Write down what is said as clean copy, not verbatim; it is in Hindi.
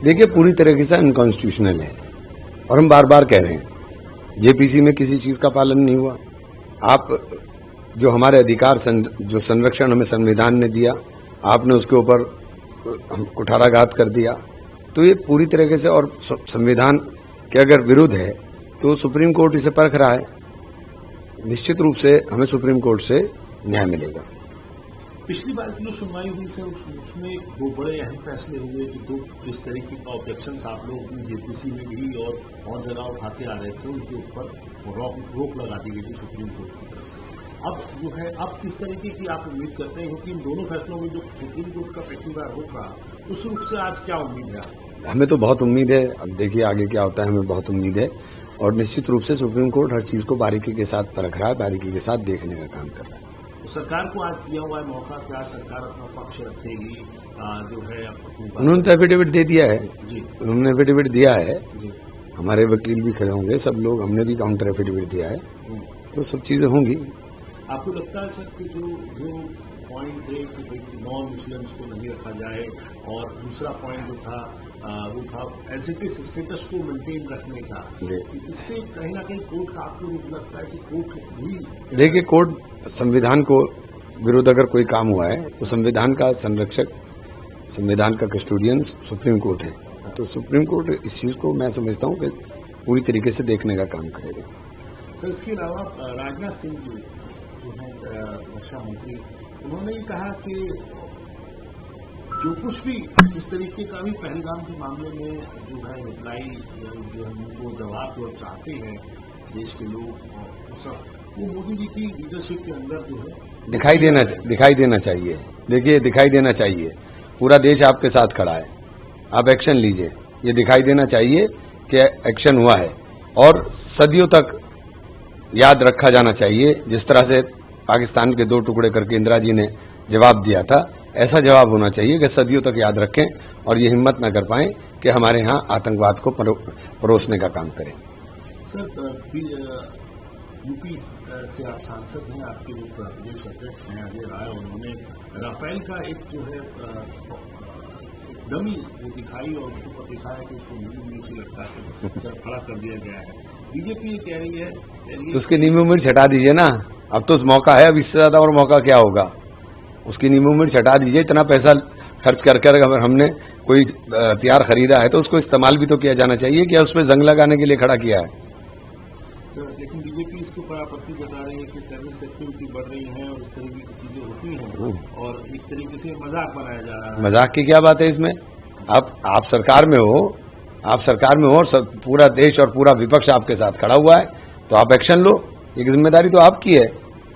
देखिए, पूरी तरीके से अनकॉन्स्टिट्यूशनल है और हम बार बार कह रहे हैं जेपीसी में किसी चीज का पालन नहीं हुआ। आप जो हमारे अधिकार जो संरक्षण हमें संविधान ने दिया, आपने उसके ऊपर कुठाराघात कर दिया। तो ये पूरी तरीके से, और संविधान के अगर विरुद्ध है तो सुप्रीम कोर्ट इसे परख रहा है। निश्चित रूप से हमें सुप्रीम कोर्ट से न्याय मिलेगा। पिछली बार की जो सुनवाई हुई सर, उसमें दो बड़े अहम फैसले हुए जो जिस तरीके का ऑब्जेक्शन आप लोग जेपीसी में भी और जगह उठाते आ रहे थे, उनके ऊपर रोक लगा दी गई थी सुप्रीम कोर्ट की तरफ से। अब जो है, अब किस तरीके की आप उम्मीद करते हैं, क्योंकि इन दोनों फैसलों में जो सुप्रीम कोर्ट का पिछली बार रुख रहा, उस रुख से आज क्या उम्मीद है? हमें तो बहुत उम्मीद है। अब देखिए आगे क्या होता है, हमें बहुत उम्मीद है और निश्चित रूप से सुप्रीम कोर्ट हर चीज को बारीकी के साथ परख रहा है, बारीकी के साथ देखने का काम कर रहा है। तो सरकार को आज दिया हुआ है मौका, क्या सरकार अपना पक्ष रखेगी? जो है उन्होंने तो एफिडेविट दे दिया है जी, उन्होंने एफिडेविट दिया है जी। हमारे वकील भी खड़े होंगे, सब लोग, हमने भी काउंटर एफिडेविट दिया है, तो सब चीजें होंगी। आपको लगता है सर कि जो पॉइंट है कि नॉन मुस्लिम्स को नहीं रखा जाए, और दूसरा पॉइंट जो था वो था एज इट इज स्टेटस को मेंटेन रखने का, इससे कहीं ना कहीं कोर्ट का आपको लगता है कि कोर्ट भी? देखिए, कोर्ट संविधान को विरुद्ध अगर कोई काम हुआ है तो संविधान का संरक्षक, संविधान का कस्टोडियन सुप्रीम कोर्ट है। तो सुप्रीम कोर्ट इस चीज को मैं समझता हूँ कि पूरी तरीके से देखने का काम करेगा। सर, इसके अलावा राजनाथ सिंह जी जो है रक्षा मंत्री, उन्होंने ये कहा कि जो कुछ भी जिस तरीके का भी पहलगाम के मामले में जो है रिप्लाई, जो है वो जवाब जो चाहते हैं देश के लोग, वो मोदी जी की लीडरशिप के अंदर जो है दिखाई देना चाहिए। देखिए, दिखाई देना चाहिए, पूरा देश आपके साथ खड़ा है, आप एक्शन लीजिए। ये दिखाई देना चाहिए कि एक्शन हुआ है और सदियों तक याद रखा जाना चाहिए। जिस तरह से पाकिस्तान के 2 टुकड़े करके इंदिरा जी ने जवाब दिया था, ऐसा जवाब होना चाहिए कि सदियों तक याद रखें और ये हिम्मत न कर पाएं कि हमारे यहाँ आतंकवाद को परोसने का काम करें। सर, यूपी से आप सांसद हैं, आपके जो प्रदेश अध्यक्ष हैं अजय राय, उन्होंने राफेल का एक जो है डमी वो दिखाई और उसके ऊपर दिखाया कि इसको नींबू मिर्च लगता है, सर खड़ा कर दिया गया है। बीजेपी ये कह रही है तो उसके नींबू मिर्च हटा दीजिए ना, अब तो मौका है, अब इससे ज्यादा और मौका क्या होगा? उसकी नींबू मिर्च हटा दीजिए। इतना पैसा खर्च कर अगर हमने कोई हथियार खरीदा है तो उसको इस्तेमाल भी तो किया जाना चाहिए, क्या उसमें जंग लगाने के लिए खड़ा किया है? लेकिन बीजेपी इसके ऊपर आपत्ति जता रही है कि टेररिस्ट एक्टिविटी बढ़ रही है और इस तरीके की चीजें होती हैं और एक तरीके से मजाक बनाया जा रहा है। मजाक की क्या बात है इसमें? आप सरकार में हो, और पूरा देश और पूरा विपक्ष आपके साथ खड़ा हुआ है, तो आप एक्शन लो। एक जिम्मेदारी तो आपकी है।